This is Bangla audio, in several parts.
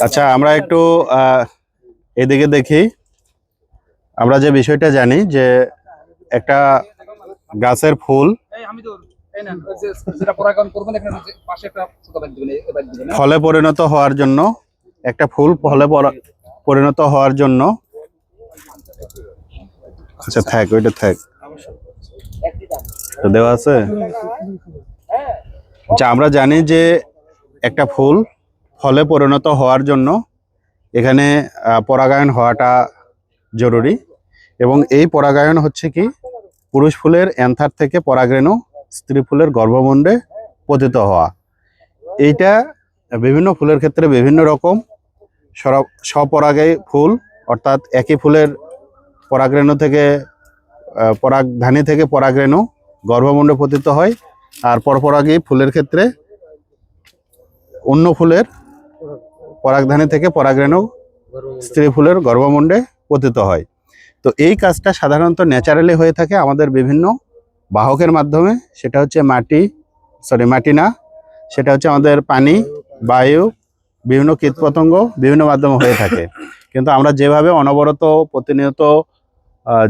আচ্ছা, আমরা একটু এদিকে দেখি। আমরা যে বিষয়টা জানি যে একটা গাছের ফুল ফলে পরিণত হওয়ার জন্য, একটা ফুল ফলে পরিণত হওয়ার জন্য, আচ্ছা থাক, ওইটা থাক, তো দেওয়া আছে। আচ্ছা, আমরা জানি যে একটা ফুল ফলে পরিণত হওয়ার জন্য এখানে পরাগায়ন হওয়াটা জরুরি। এবং এই পরাগায়ন হচ্ছে কি, পুরুষ ফুলের অ্যান্থার থেকে পরাগরেণু স্ত্রী ফুলের গর্ভমুণ্ডে পতিত হওয়া। এইটা বিভিন্ন ফুলের ক্ষেত্রে বিভিন্ন রকম। স্বপরাগে ফুল, অর্থাৎ একই ফুলের পরাগরেণু থেকে পরাগধানী থেকে পরাগরেণু গর্ভমুণ্ডে পতিত হয়। আর পরপরাগী ফুলের ক্ষেত্রে অন্য ফুলের পরাগধানী থেকে পরাগরেণু স্ত্রী ফুলের গর্ভমুণ্ডে পতিত হয়। তো এই কাজটা সাধারণত ন্যাচারালি হয়ে থাকে আমাদের বিভিন্ন বাহকের মাধ্যমে। সেটা হচ্ছে মাটি না, সেটা হচ্ছে আমাদের পানি, বায়ু, বিভিন্ন কীটপতঙ্গ, বিভিন্ন মাধ্যমে হয়ে থাকে। কিন্তু আমরা যেভাবে অনবরত প্রতিনিয়ত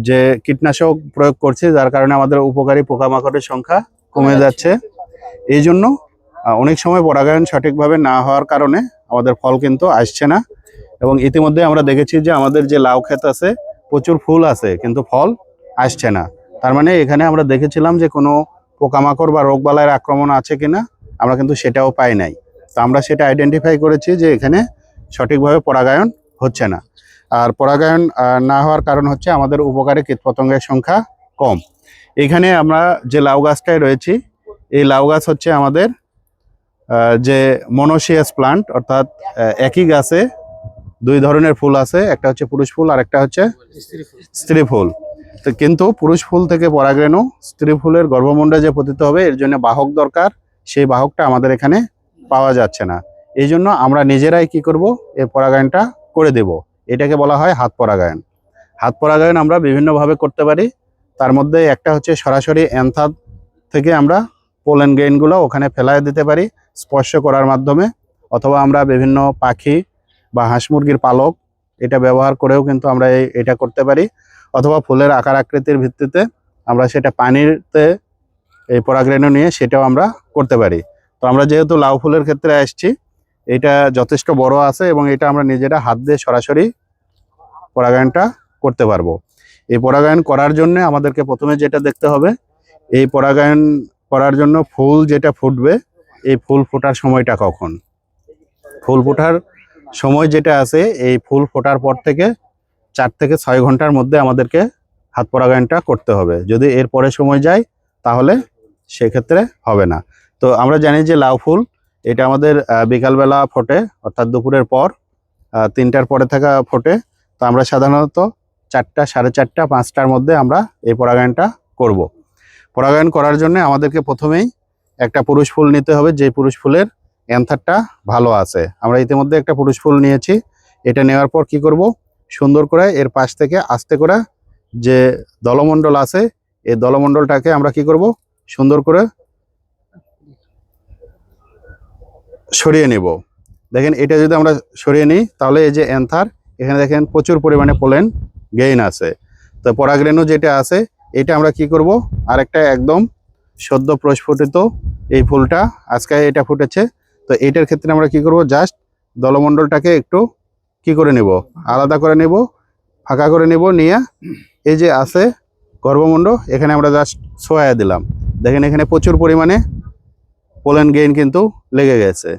যে কীটনাশক প্রয়োগ করছি, যার কারণে আমাদের উপকারী পোকামাকড়ের সংখ্যা কমে যাচ্ছে। এই জন্য অনেক সময় পরাগায়ন সঠিকভাবে না হওয়ার কারণে আমাদের ফল কিন্তু আসছে না। এবং ইতিমধ্যে আমরা দেখেছি যে আমাদের যে লাউ ক্ষেত আছে, প্রচুর ফুল আছে কিন্তু ফল আসছে না। তার মানে এখানে আমরা দেখেছিলাম যে কোনো পোকামাকড় বা রোগবালাইয়ের আক্রমণ আছে কিনা, আমরা কিন্তু সেটাও পাই নাই। তো আমরা সেটা আইডেন্টিফাই করেছি যে এখানে সঠিকভাবে পরাগায়ন হচ্ছে না। আর পরাগায়ন না হওয়ার কারণ হচ্ছে আমাদের উপকারী কীটপতঙ্গের সংখ্যা কম। এখানে আমরা যে লাউ গাছটায় রয়েছি, এই লাউ গাছ হচ্ছে আমাদের যে মনোসিয়াস প্লান্ট, অর্থাৎ একই গাছে দুই ধরনের ফুল আছে, একটা হচ্ছে পুরুষ ফুল আর একটা হচ্ছে স্ত্রী ফুল। তো কিন্তু পুরুষ ফুল থেকে পরাগরেণু স্ত্রী ফুলের গর্ভমুণ্ডে যে পতিত হবে, এর জন্য বাহক দরকার। সেই বাহকটা আমাদের এখানে পাওয়া যাচ্ছে না। এই জন্য আমরা নিজেরাই কি করব, এই পরাগায়নটা করে দেব। এটাকে বলা হয় হাত পরাগায়ন। হাত পরাগায়ন আমরা বিভিন্নভাবে করতে পারি। তার মধ্যে একটা হচ্ছে সরাসরি অ্যান্থার থেকে আমরা পোলেন গ্রেইনগুলো ওখানে ফেলায় দিতে পারি স্পর্শ করার মাধ্যমে, অথবা আমরা বিভিন্ন পাখি বা হাঁস মুরগির পালক এটা ব্যবহার করেও কিন্তু আমরা এটা করতে পারি। অথবা ফুলের আকার আকৃতির ভিত্তিতে আমরা সেটা পানিতে এই পরাগরেণু নিয়ে সেটাও আমরা করতে পারি। তো আমরা যেহেতু লাউ ফুলের ক্ষেত্রে আসছি, এটা যথেষ্ট বড় আছে এবং এটা আমরা নিজেরা হাত দিয়ে সরাসরি পরাগায়নটা করতে পারবো। এই পরাগায়ন করার জন্য আমাদেরকে প্রথমে যেটা দেখতে হবে, এই পরাগায়ন করার জন্য ফুল যেটা ফুটবে, এই ফুল ফোটার সময়টা কখন। ফুল ফোটার সময় যেটা আছে, এই ফুল ফোটার পর থেকে 4 থেকে 6 ঘন্টার মধ্যে আমাদেরকে হাত পরাগায়নটা করতে হবে। যদি এর পরে সময় যায় তাহলে সেক্ষেত্রে হবে না। তো আমরা জানি যে লাউ ফুল এটা আমাদের বিকালবেলা ফোটে, অর্থাৎ দুপুরের পর 3টার পরে থেকে ফোটে। তো আমরা সাধারণত 4টা, 4:30, 5টার মধ্যে আমরা এই পরাগায়নটা করব। পরাগায়ন করার জন্য আমাদেরকে প্রথমেই একটা পুরুষ ফুল নিতে হবে, যে পুরুষ ফুলের অ্যান্থারটা ভালো আছে। আমরা ইতিমধ্যে একটা পুরুষ ফুল নিয়েছি। এটা নেওয়ার পর কি করব, সুন্দর করে এর পাশ থেকে আস্তে করে যে দলমণ্ডল আছে, এই দলমণ্ডলটাকে আমরা কি করব, সুন্দর করে সরিয়ে নেব। দেখেন, এটা যদি আমরা সরিয়ে নিই তাহলে এই যে অ্যান্থার, এখানে দেখেন প্রচুর পরিমাণে পোলেন গেইন আছে। তো পরাগরেণু যেটা আছে, এটা আমরা কি করব, আরেকটা একদম সদ্য প্রস্ফুটিত এই ফুলটা আজকে এটা ফুটেছে। তো এইটার ক্ষেত্রে আমরা কি করব, জাস্ট দলমণ্ডলটাকে একটু কি করে নেব, আলাদা করে নেব, ফাঁকা করে নেব। নিয়ে এই যে আছে গর্ভমুণ্ড, এখানে আমরা জাস্ট ছোঁয়া দিলাম। দেখেন এখানে প্রচুর পরিমাণে পোলেন গেইন কিন্তু লেগে গেছে।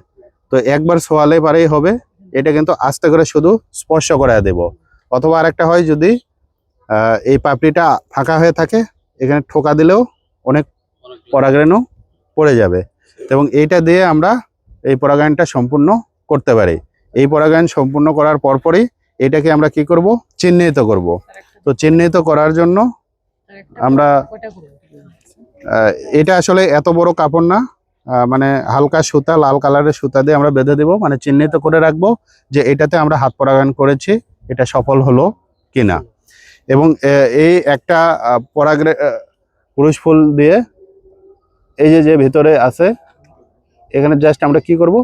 তো একবার ছোঁয়ালে পারেই হবে। এটা কিন্তু আস্তে করে শুধু স্পর্শ করায় দেব। অথবা আরেকটা হয়, যদি এই পাপড়িটা ফাঁকা হয়ে থাকে, এখানে ঠোকা দিলেও অনেক পরাগরেণু পড়ে যাবে। এবং এইটা দিয়ে আমরা এই পরাগায়নটা সম্পূর্ণ করতে পারি। এই পরাগায়ন সম্পূর্ণ করার পরপরই এটাকে আমরা কি করব, চিহ্নিত করব। তো চিহ্নিত করার জন্য আমরা এটা আসলে এত বড় কাপড় না, মানে হালকা সুতা, লাল কালারের সুতা দিয়ে আমরা বেঁধে দেব, মানে চিহ্নিত করে রাখবো যে এটাতে আমরা হাত পরাগায়ন করেছি, এটা সফল হলো কিনা। এবং এই একটা পুরুষ ফুল দিয়ে এই যে ভিতরে আছে, এখানে জাস্ট আমরা কি করব,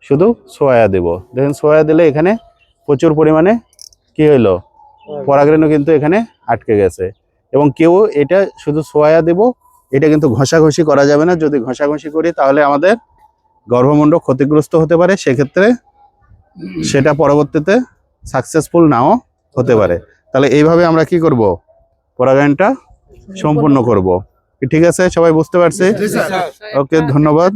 শুধু সোয়া দেব। দেখেন সোয়া দিলে এখানে প্রচুর পরিমাণে কি হইলো, পরাগরেণু কিন্তু এখানে আটকে গেছে। এবং কেউ এটা শুধু সোয়া দেব, এটা কিন্তু ঘষাঘষি করা যাবে না। যদি ঘষাঘষি করি তাহলে আমাদের গর্ভমুণ্ড ক্ষতিগ্রস্ত হতে পারে, সেক্ষেত্রে সেটা পরবর্তীতে সাকসেসফুল নাও হতে পারে। তাহলে এইভাবে আমরা কি করব, পরাগায়নটা সম্পূর্ণ করব। ঠিক আছে, সবাই বুঝতে পারছি? ওকে, ধন্যবাদ।